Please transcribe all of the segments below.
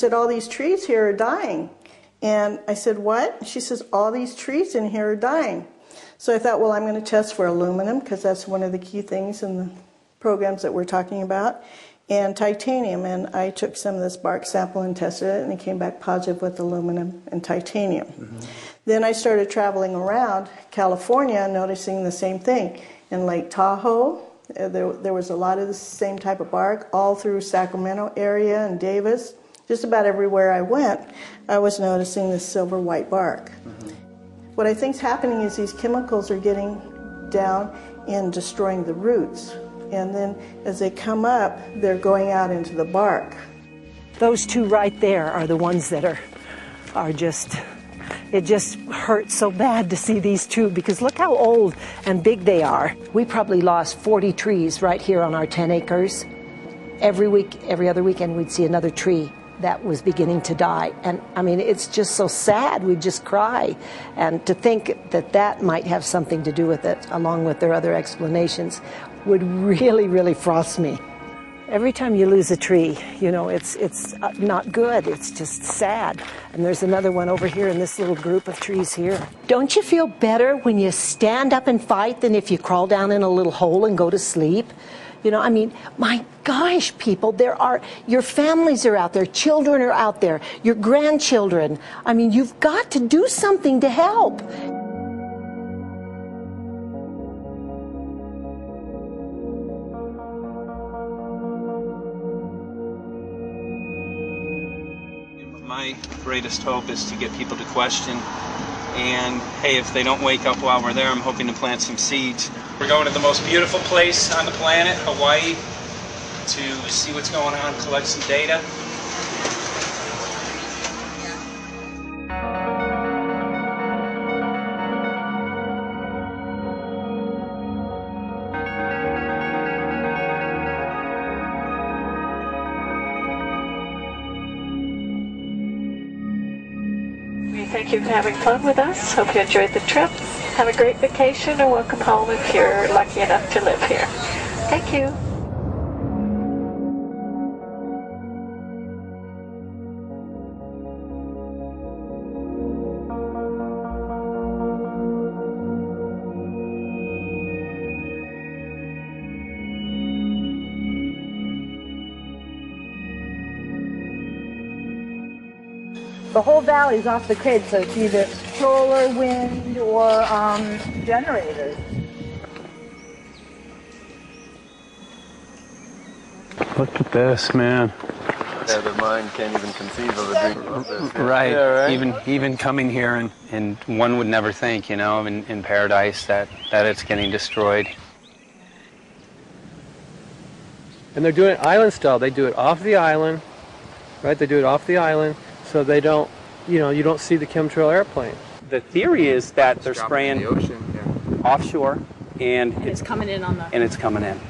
Said, all these trees here are dying. And I said, what? She says, all these trees in here are dying. So I thought, well, I'm going to test for aluminum, because that's one of the key things in the programs that we're talking about, and titanium. And I took some of this bark sample and tested it, and it came back positive with aluminum and titanium. Mm-hmm. Then I started traveling around California, noticing the same thing. In Lake Tahoe, there was a lot of the same type of bark, all through Sacramento area and Davis. Just about everywhere I went, I was noticing this silver-white bark. Mm-hmm. What I think's happening is these chemicals are getting down and destroying the roots. And then as they come up, they're going out into the bark. Those two right there are the ones that are just, it just hurts so bad to see these two, because look how old and big they are. We probably lost 40 trees right here on our 10 acres. Every week, every other weekend, we'd see another tree that was beginning to die. And I mean, it's just so sad, we'd just cry. And to think that that might have something to do with it, along with their other explanations, would really, really frost me. Every time you lose a tree, you know, it's not good, it's just sad. And there's another one over here in this little group of trees here. Don't you feel better when you stand up and fight than if you crawl down in a little hole and go to sleep? You know, I mean, my gosh, people, your families are out there, children are out there, your grandchildren. I mean, you've got to do something to help. My greatest hope is to get people to question. And hey, if they don't wake up while we're there, I'm hoping to plant some seeds. We're going to the most beautiful place on the planet, Hawaii, to see what's going on, collect some data. Thank you for having fun with us. Hope you enjoyed the trip. Have a great vacation and welcome home if you're lucky enough to live here. Thank you. The whole valley's off the grid, so it's either solar, wind, or generators. Look at this, man. Yeah, the mind can't even conceive of a dream of this. Right. Yeah, right. Even coming here, and one would never think, you know, in paradise that it's getting destroyed. And they're doing it island style. They do it off the island, right? They do it off the island. So they don't, you know, you don't see the chemtrail airplane. The theory is that they're spraying the ocean, offshore, and it's coming in on the. And it's coming in.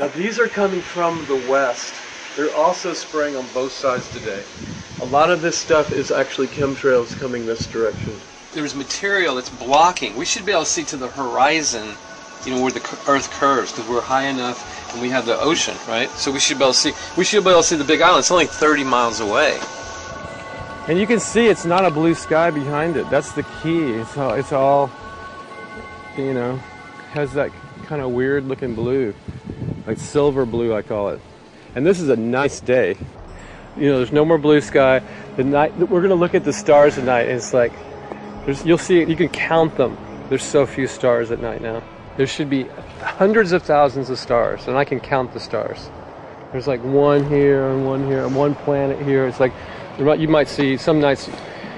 Now these are coming from the west. They're also spraying on both sides today. A lot of this stuff is actually chemtrails coming this direction. There's material that's blocking. We should be able to see to the horizon, you know, where the Earth curves, because we're high enough and we have the ocean, right? So we should be able to see. We should be able to see the Big Island. It's only 30 miles away. And you can see it's not a blue sky behind it. That's the key. It's all, you know, has that kind of weird looking blue, like silver blue, I call it. And this is a nice day. You know, there's no more blue sky. The night we're gonna look at the stars at night, and it's like, you'll see, you can count them. There's so few stars at night now. There should be hundreds of thousands of stars, and I can count the stars. There's like one here and one planet here. It's like, you might see, some nights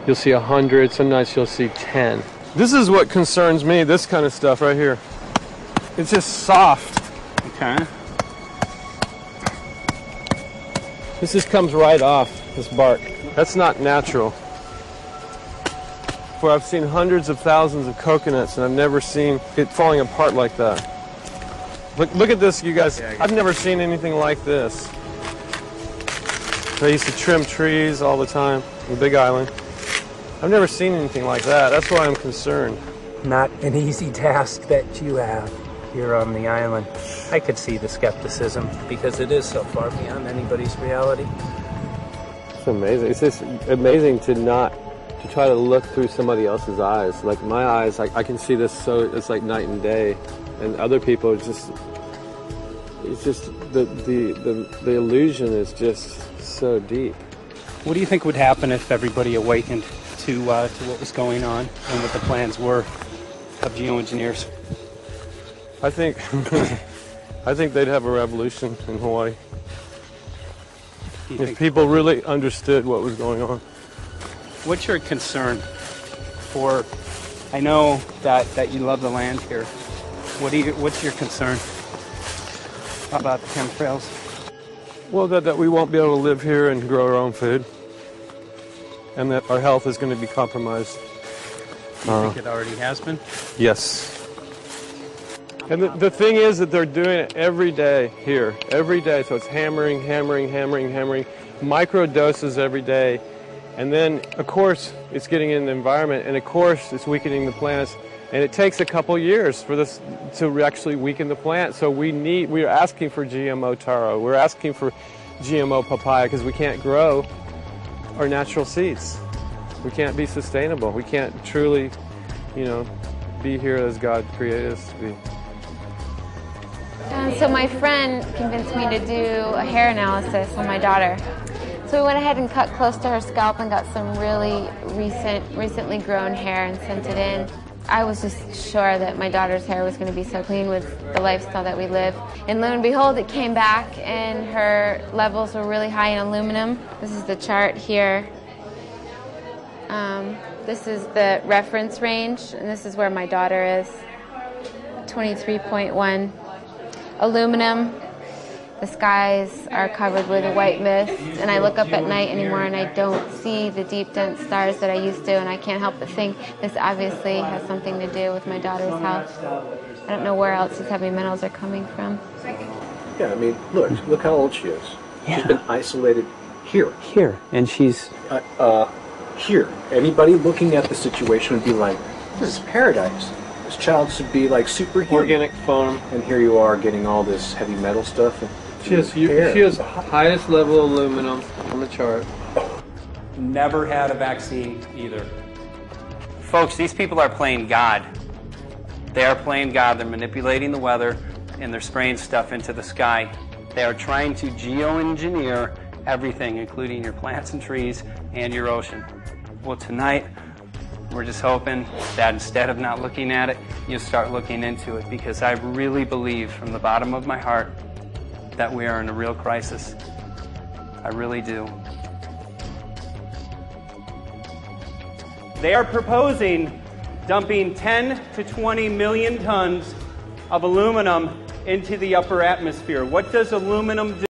you'll see 100, some nights you'll see 10. This is what concerns me, this kind of stuff right here. It's just soft. Okay. This just comes right off, this bark. That's not natural. Where I've seen hundreds of thousands of coconuts and I've never seen it falling apart like that. Look at this, you guys. I've never seen anything like this. I used to trim trees all the time in the Big Island. I've never seen anything like that. That's why I'm concerned. Not an easy task that you have here on the island. I could see the skepticism because it is so far beyond anybody's reality. It's amazing. It's just amazing to try to look through somebody else's eyes. Like my eyes, I can see this, so it's like night and day, and other people, it's just the illusion is just so deep. What do you think would happen if everybody awakened to what was going on and what the plans were of geoengineers? I think they'd have a revolution in Hawaii if people really understood what was going on. What's your concern for? I know that you love the land here. What's your concern about the chemtrails? Well, that we won't be able to live here and grow our own food, and that our health is going to be compromised. Do you think it already has been? Yes. And the thing is that they're doing it every day here, every day. So it's hammering, micro doses every day. And then, of course, it's getting in the environment, and of course, it's weakening the plants. And it takes a couple years for this to actually weaken the plant. So we're asking for GMO taro. We're asking for GMO papaya because we can't grow our natural seeds. We can't be sustainable. We can't truly, be here as God created us to be. So my friend convinced me to do a hair analysis on my daughter. So we went ahead and cut close to her scalp and got some really recently grown hair and sent it in. I was just sure that my daughter's hair was going to be so clean with the lifestyle that we live. And lo and behold, it came back and her levels were really high in aluminum. This is the chart here. This is the reference range, and this is where my daughter is, 23.1. Aluminum. The skies are covered with a white mist, and I look up at night anymore and I don't see the deep, dense stars that I used to, and I can't help but think this obviously has something to do with my daughter's health. I don't know where else these heavy metals are coming from. Yeah, I mean, look how old she is. Yeah. She's been isolated here. Here, and she's... here. Anybody looking at the situation would be like, this is paradise. This child should be like superhuman. Organic farm. And here you are getting all this heavy metal stuff. And she has highest level aluminum on the chart. Never had a vaccine either. Folks, these people are playing God. They are playing God. They're manipulating the weather, and they're spraying stuff into the sky. They are trying to geoengineer everything, including your plants and trees and your ocean. Well, tonight, we're just hoping that instead of not looking at it, you start looking into it, because I really believe from the bottom of my heart that we are in a real crisis. I really do. They are proposing dumping 10 to 20 million tons of aluminum into the upper atmosphere. What does aluminum do?